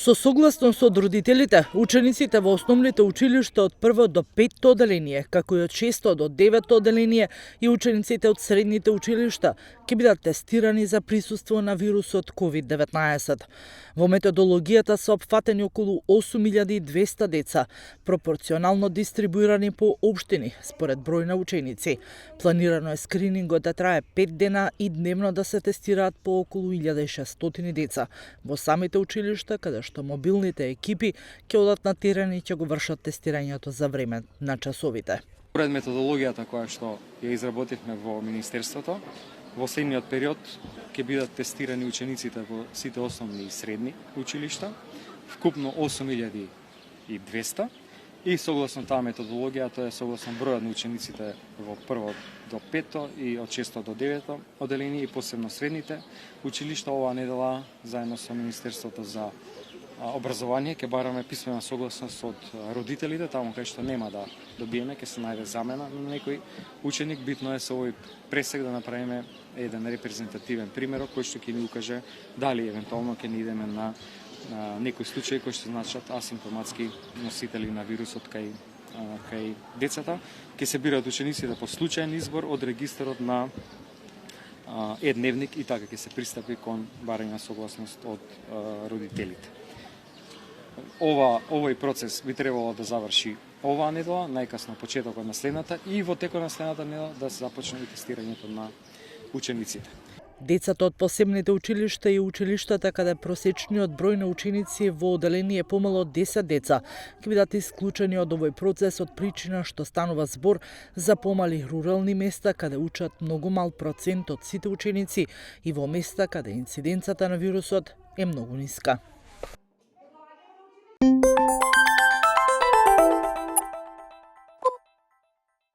Со согласност од родителите, учениците во основните училишта од 1 до 5 оделение, како и од 6 до 9 оделение и учениците од средните училишта ќе бидат тестирани за присуство на вирусот COVID-19. Во методологијата се опфатени околу 8200 деца, пропорционално дистрибуирани по општини според број на ученици. Планирано е скринингот да трае 5 дена и дневно да се тестираат по околу 1600 деца во самите училишта, каде што мобилните екипи ќе одат на терен и ќе го вршат тестирањето за време на часовите. Според методологијата која што ја изработивме во Министерството, во следниот период ќе бидат тестирани учениците во сите основни и средни училишта, вкупно 8200, и согласно таа методологија, тоа е согласно бројот на учениците во 1 до 5 и од 6 до 9 оделение и посебно средните училишта. Оваа недела заедно со Министерството за образование ќе бараме писмена согласност од родителите, таму кај што нема да добиеме, ќе се најде замена на некој ученик. Битно е со овој пресек да направиме еден репрезентативен примерок кој што ќе ни укаже дали евентуално ќе ни идеме на некои случаи кои што значат асимптоматски носители на вирусот кај децата. Ќе се бираат учениците по случаен избор од регистарот на едневник и така ќе се пристапи кон барање на согласност од родителите. Овој процес би требало да заврши оваа недела, најкасно почетокот на следната, и во текот на следната недела да се започне тестирањето на учениците. Децата од посебните училишта и училиштата каде просечниот број на ученици во оделение е помало од 10 деца ќе бидат исклучени од овој процес од причина што станува збор за помали рурални места каде учат многу мал процент од сите ученици и во места каде инциденцата на вирусот е многу ниска.